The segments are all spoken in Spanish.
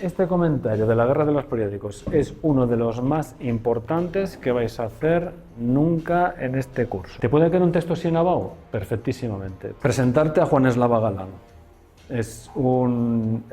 Este comentario de la guerra de los periódicos es uno de los más importantes que vais a hacer nunca en este curso. ¿Te puede quedar un texto sin lavado? Perfectísimamente. Presentarte a Juan Eslava Galán. Es un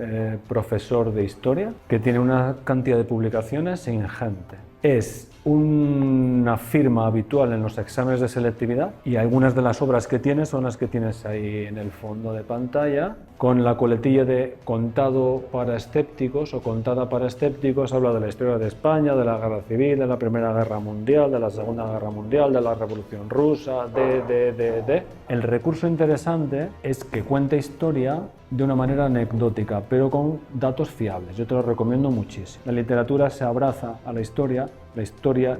profesor de historia que tiene una cantidad de publicaciones ingente. Es una firma habitual en los exámenes de selectividad y algunas de las obras que tiene son las que tienes ahí en el fondo de pantalla, con la coletilla de contado para escépticos o contada para escépticos. Habla de la historia de España, de la Guerra Civil, de la Primera Guerra Mundial, de la Segunda Guerra Mundial, de la Revolución Rusa, de. El recurso interesante es que cuenta historia de una manera anecdótica, pero con datos fiables. Yo te lo recomiendo muchísimo. La literatura se abraza a la historia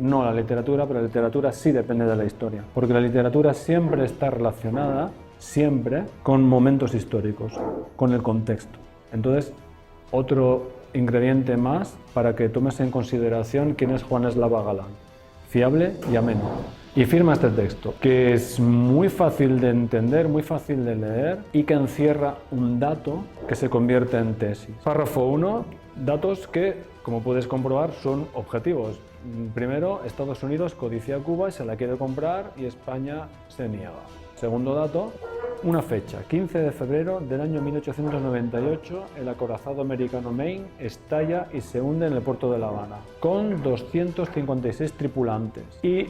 no a la literatura, pero la literatura sí depende de la historia, porque la literatura siempre está relacionada, siempre, con momentos históricos, con el contexto. Entonces, otro ingrediente más para que tomes en consideración quién es Juan Eslava Galán. Fiable y ameno. Y firma este texto, que es muy fácil de entender, muy fácil de leer y que encierra un dato que se convierte en tesis. Párrafo 1, datos que, como puedes comprobar, son objetivos. Primero, Estados Unidos codicia Cuba y se la quiere comprar y España se niega. Segundo dato, una fecha, 15 de febrero del año 1898, el acorazado americano Maine estalla y se hunde en el puerto de La Habana, con 256 tripulantes. Y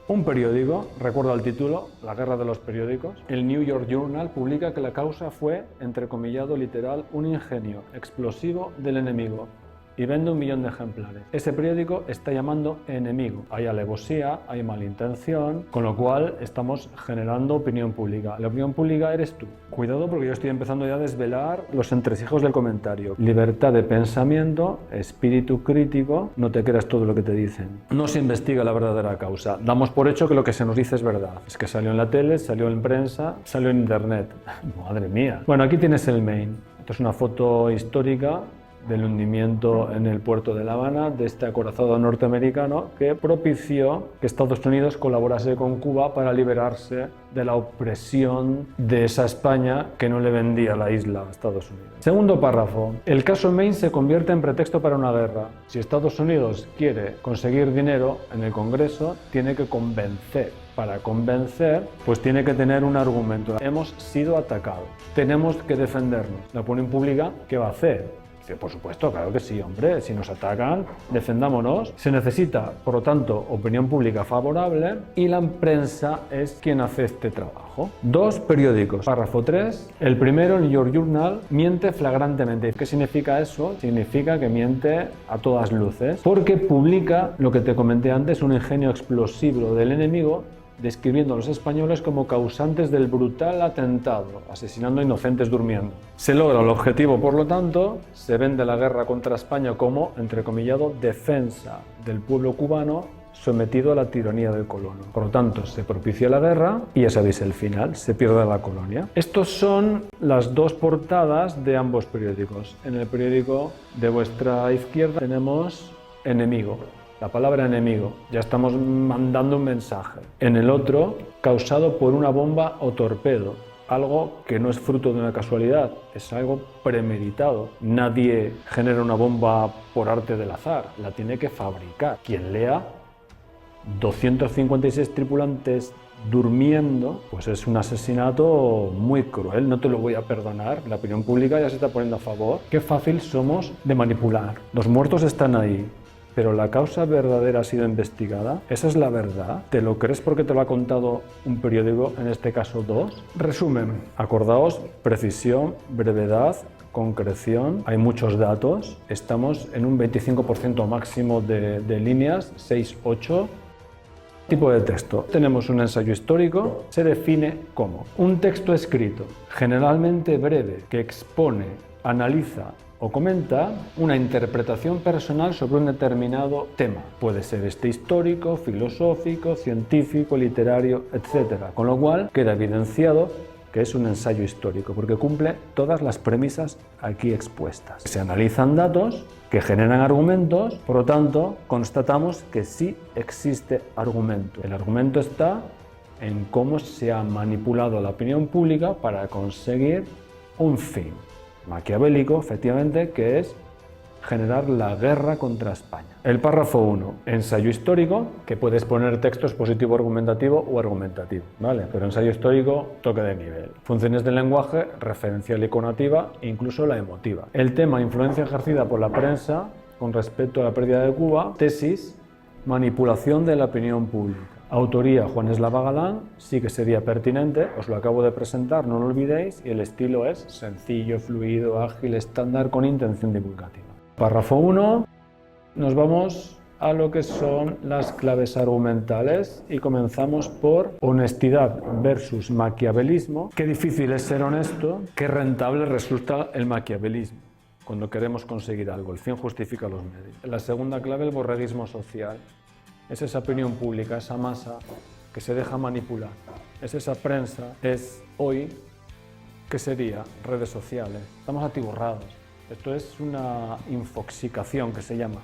un periódico, recuerdo el título, La guerra de los periódicos, el New York Journal publica que la causa fue, entrecomillado literal, un ingenio explosivo del enemigo, y vende 1 millón de ejemplares. Ese periódico está llamando enemigo. Hay alevosía, hay malintención, con lo cual estamos generando opinión pública. La opinión pública eres tú. Cuidado, porque yo estoy empezando ya a desvelar los entresijos del comentario. Libertad de pensamiento, espíritu crítico, no te creas todo lo que te dicen. No se investiga la verdadera causa. Damos por hecho que lo que se nos dice es verdad. Es que salió en la tele, salió en prensa, salió en internet. Madre mía. Bueno, aquí tienes el Maine. Esto es una foto histórica del hundimiento en el puerto de La Habana de este acorazado norteamericano que propició que Estados Unidos colaborase con Cuba para liberarse de la opresión de esa España que no le vendía la isla a Estados Unidos. Segundo párrafo. El caso Maine se convierte en pretexto para una guerra. Si Estados Unidos quiere conseguir dinero en el Congreso, tiene que convencer. Para convencer, pues tiene que tener un argumento. Hemos sido atacados. Tenemos que defendernos. La opinión pública, ¿qué va a hacer? Por supuesto, claro que sí, hombre, si nos atacan, defendámonos. Se necesita, por lo tanto, opinión pública favorable y la prensa es quien hace este trabajo. 2 periódicos. Párrafo 3. El primero, el New York Journal, miente flagrantemente. ¿Qué significa eso? Significa que miente a todas luces, porque publica, lo que te comenté antes, un ingenio explosivo del enemigo, describiendo a los españoles como causantes del brutal atentado, asesinando a inocentes durmiendo. Se logra el objetivo, por lo tanto, se vende la guerra contra España como, entrecomillado, defensa del pueblo cubano sometido a la tiranía del colono. Por lo tanto, se propicia la guerra y ya sabéis el final, se pierde la colonia. Estos son las 2 portadas de ambos periódicos. En el periódico de vuestra izquierda tenemos enemigo. La palabra enemigo, ya estamos mandando un mensaje. En el otro, causado por una bomba o torpedo, algo que no es fruto de una casualidad, es algo premeditado. Nadie genera una bomba por arte del azar, la tiene que fabricar. Quien lea 256 tripulantes durmiendo, pues es un asesinato muy cruel, no te lo voy a perdonar. La opinión pública ya se está poniendo a favor. Qué fácil somos de manipular. Los muertos están ahí. Pero la causa verdadera ha sido investigada. ¿Esa es la verdad? ¿Te lo crees porque te lo ha contado un periódico, en este caso 2? Resumen, acordaos, precisión, brevedad, concreción. Hay muchos datos. Estamos en un 25% máximo de líneas, 6, 8. Tipo de texto. Tenemos un ensayo histórico. Se define como un texto escrito, generalmente breve, que expone, analiza o comenta una interpretación personal sobre un determinado tema. Puede ser histórico, filosófico, científico, literario, etc. Con lo cual queda evidenciado que es un ensayo histórico, porque cumple todas las premisas aquí expuestas. Se analizan datos que generan argumentos, por lo tanto, constatamos que sí existe argumento. El argumento está en cómo se ha manipulado la opinión pública para conseguir un fin maquiavélico, efectivamente, que es generar la guerra contra España. El párrafo 1, ensayo histórico, que puedes poner texto expositivo argumentativo o argumentativo, ¿vale? Pero ensayo histórico, toque de nivel. Funciones del lenguaje, referencial y conativa, incluso la emotiva. El tema, influencia ejercida por la prensa con respecto a la pérdida de Cuba. Tesis, manipulación de la opinión pública. Autoría, Juan Eslava Galán, sí que sería pertinente, os lo acabo de presentar, no lo olvidéis, y el estilo es sencillo, fluido, ágil, estándar, con intención divulgativa. Párrafo 1, nos vamos a lo que son las claves argumentales y comenzamos por honestidad versus maquiavelismo. Qué difícil es ser honesto, qué rentable resulta el maquiavelismo cuando queremos conseguir algo, el fin justifica los medios. La segunda clave, el borreguismo social. Es esa opinión pública, esa masa que se deja manipular. Es esa prensa, es hoy, ¿qué sería? Redes sociales. Estamos atiborrados. Esto es una infoxicación que se llama.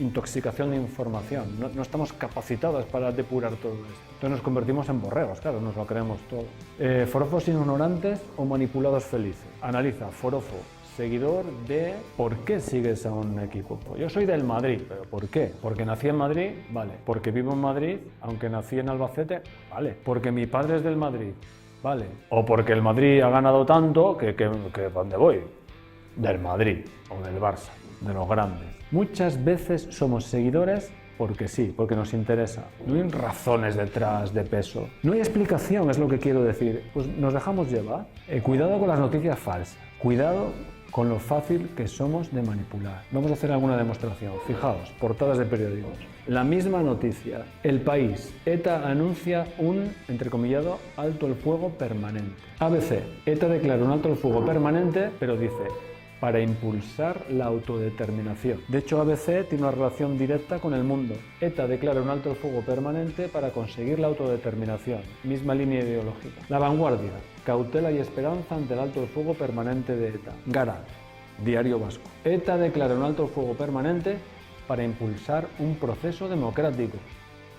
Intoxicación de información. No estamos capacitados para depurar todo esto. Entonces nos convertimos en borregos, claro, nos lo creemos todo. Forofos ignorantes o manipulados felices. Analiza, forofo, seguidor de ¿por qué sigues a un equipo? Pues yo soy del Madrid, ¿pero por qué? Porque nací en Madrid, vale. Porque vivo en Madrid, aunque nací en Albacete, vale. Porque mi padre es del Madrid, vale. O porque el Madrid ha ganado tanto que ¿dónde voy? Del Madrid o del Barça, de los grandes. Muchas veces somos seguidores porque sí, porque nos interesa. No hay razones detrás de peso. No hay explicación, es lo que quiero decir. Pues nos dejamos llevar. Cuidado con las noticias falsas. Cuidado con lo fácil que somos de manipular. Vamos a hacer alguna demostración. Fijaos, portadas de periódicos. La misma noticia. El País. ETA anuncia un, entrecomillado, alto el fuego permanente. ABC. ETA declara un alto el fuego permanente, pero dice, para impulsar la autodeterminación. De hecho, ABC tiene una relación directa con El Mundo. ETA declara un alto el fuego permanente para conseguir la autodeterminación. Misma línea ideológica. La Vanguardia. Cautela y esperanza ante el alto el fuego permanente de ETA. Gara, Diario Vasco. ETA declara un alto el fuego permanente para impulsar un proceso democrático.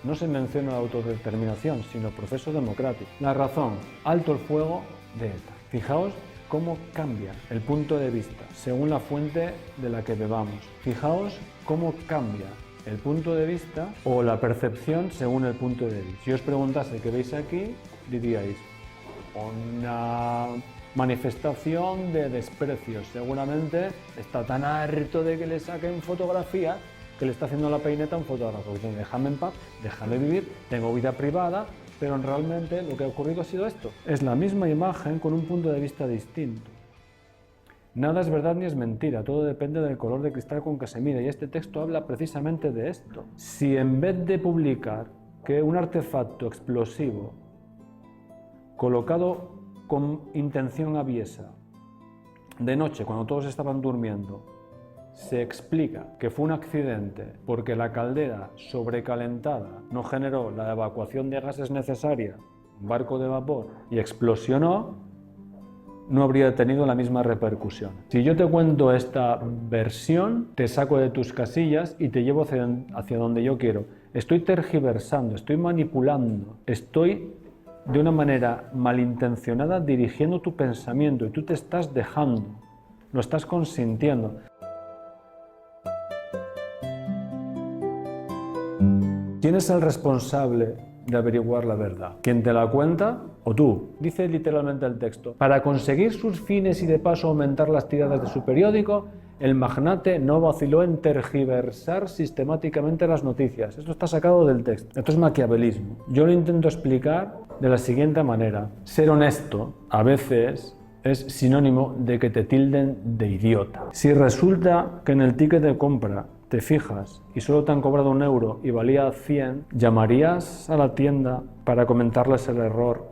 No se menciona la autodeterminación, sino proceso democrático. La Razón. Alto el fuego de ETA. Fijaos cómo cambia el punto de vista según la fuente de la que bebamos. Fijaos cómo cambia el punto de vista o la percepción según el punto de vista. Si os preguntase qué veis aquí, diríais una manifestación de desprecio. Seguramente está tan harto de que le saquen fotografías que le está haciendo la peineta a un fotógrafo. Dice, déjame en paz, déjame vivir, tengo vida privada. Pero realmente lo que ha ocurrido ha sido esto. Es la misma imagen con un punto de vista distinto. Nada es verdad ni es mentira, todo depende del color de cristal con que se mire. Y este texto habla precisamente de esto. Si en vez de publicar que un artefacto explosivo colocado con intención aviesa de noche, cuando todos estaban durmiendo, se explica que fue un accidente porque la caldera sobrecalentada no generó la evacuación de gases necesaria, un barco de vapor, y explosionó, no habría tenido la misma repercusión. Si yo te cuento esta versión, te saco de tus casillas y te llevo hacia donde yo quiero. Estoy tergiversando, estoy manipulando, estoy de una manera malintencionada dirigiendo tu pensamiento y tú te estás dejando, lo estás consintiendo. ¿Quién es el responsable de averiguar la verdad? ¿Quién te la cuenta o tú? Dice literalmente el texto. Para conseguir sus fines y de paso aumentar las tiradas de su periódico, el magnate no vaciló en tergiversar sistemáticamente las noticias. Esto está sacado del texto. Esto es maquiavelismo. Yo lo intento explicar de la siguiente manera. Ser honesto a veces es sinónimo de que te tilden de idiota. Si resulta que en el ticket de compra te fijas y solo te han cobrado 1 euro y valía 100, ¿llamarías a la tienda para comentarles el error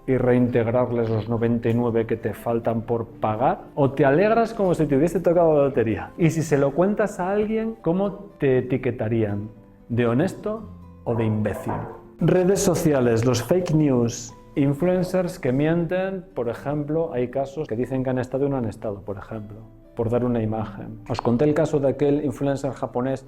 y reintegrarles los 99 que te faltan por pagar? ¿O te alegras como si te hubiese tocado la lotería? Y si se lo cuentas a alguien, ¿cómo te etiquetarían? ¿De honesto o de imbécil? Redes sociales, los fake news. Influencers que mienten, por ejemplo, hay casos que dicen que han estado y no han estado, por ejemplo, por dar una imagen. Os conté el caso de aquel influencer japonés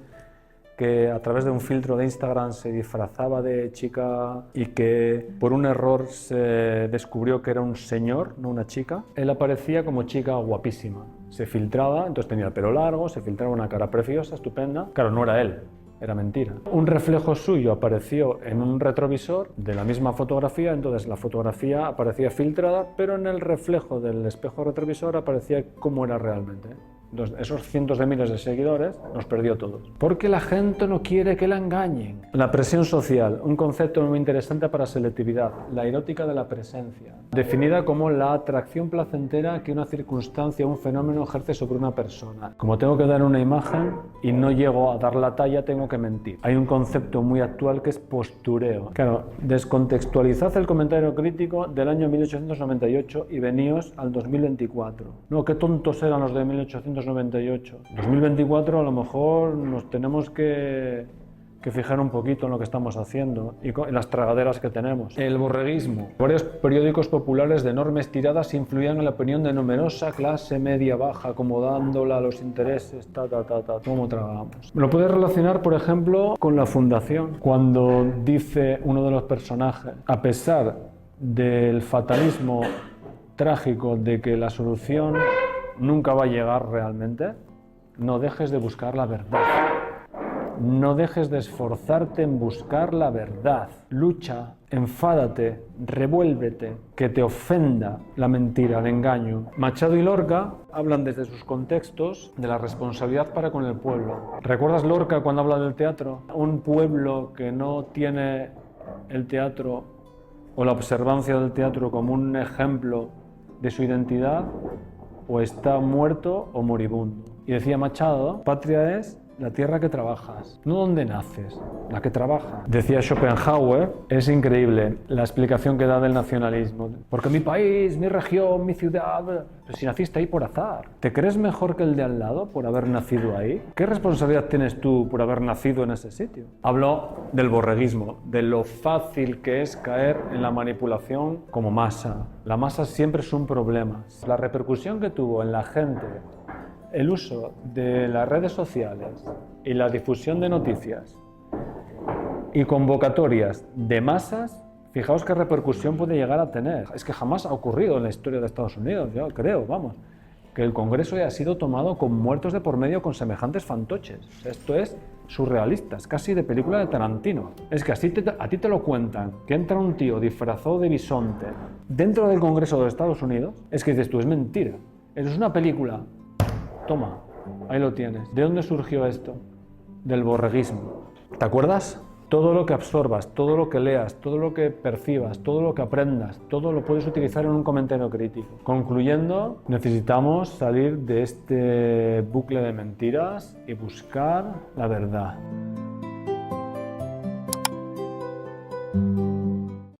que a través de un filtro de Instagram se disfrazaba de chica y que por un error se descubrió que era un señor, no una chica. Él aparecía como chica guapísima. Se filtraba, entonces tenía el pelo largo, se filtraba una cara preciosa, estupenda. Claro, no era él. Era mentira. Un reflejo suyo apareció en un retrovisor de la misma fotografía, entonces la fotografía aparecía filtrada, pero en el reflejo del espejo retrovisor aparecía cómo era realmente. Entonces, esos cientos de miles de seguidores nos perdió todos. Porque la gente no quiere que la engañen. La presión social, un concepto muy interesante para selectividad. La erótica de la presencia, definida como la atracción placentera que una circunstancia o un fenómeno ejerce sobre una persona. Como tengo que dar una imagen y no llego a dar la talla, tengo que mentir. Hay un concepto muy actual que es postureo. Claro, descontextualizad el comentario crítico del año 1898 y veníos al 2024. No, qué tontos eran los de 1898. 2024 a lo mejor nos tenemos que fijar un poquito en lo que estamos haciendo y en las tragaderas que tenemos. El borreguismo. Varios periódicos populares de enormes tiradas influían en la opinión de numerosa clase media baja, acomodándola a los intereses, cómo tragamos. Lo puedes relacionar, por ejemplo, con la Fundación, cuando dice uno de los personajes, a pesar del fatalismo trágico de que la solución nunca va a llegar realmente, no dejes de buscar la verdad. No dejes de esforzarte en buscar la verdad. Lucha, enfádate, revuélvete, que te ofenda la mentira, el engaño. Machado y Lorca hablan desde sus contextos de la responsabilidad para con el pueblo. ¿Recuerdas Lorca cuando habla del teatro? Un pueblo que no tiene el teatro o la observancia del teatro como un ejemplo de su identidad, o está muerto o moribundo. Y decía Machado, patria es la tierra que trabajas, no donde naces, la que trabaja. Decía Schopenhauer, es increíble la explicación que da del nacionalismo. Porque mi país, mi región, mi ciudad, pues si naciste ahí por azar. ¿Te crees mejor que el de al lado por haber nacido ahí? ¿Qué responsabilidad tienes tú por haber nacido en ese sitio? Habló del borreguismo, de lo fácil que es caer en la manipulación como masa. La masa siempre es un problema. La repercusión que tuvo en la gente el uso de las redes sociales y la difusión de noticias y convocatorias de masas, fijaos qué repercusión puede llegar a tener. Es que jamás ha ocurrido en la historia de Estados Unidos, yo creo, vamos, que el Congreso haya sido tomado con muertos de por medio con semejantes fantoches. Esto es surrealista, es casi de película de Tarantino. Es que a ti te lo cuentan, que entra un tío disfrazado de bisonte dentro del Congreso de Estados Unidos, es que dices tú, es mentira, eso es una película. Toma, ahí lo tienes. ¿De dónde surgió esto? Del borreguismo. ¿Te acuerdas? Todo lo que absorbas, todo lo que leas, todo lo que percibas, todo lo que aprendas, todo lo puedes utilizar en un comentario crítico. Concluyendo, necesitamos salir de este bucle de mentiras y buscar la verdad.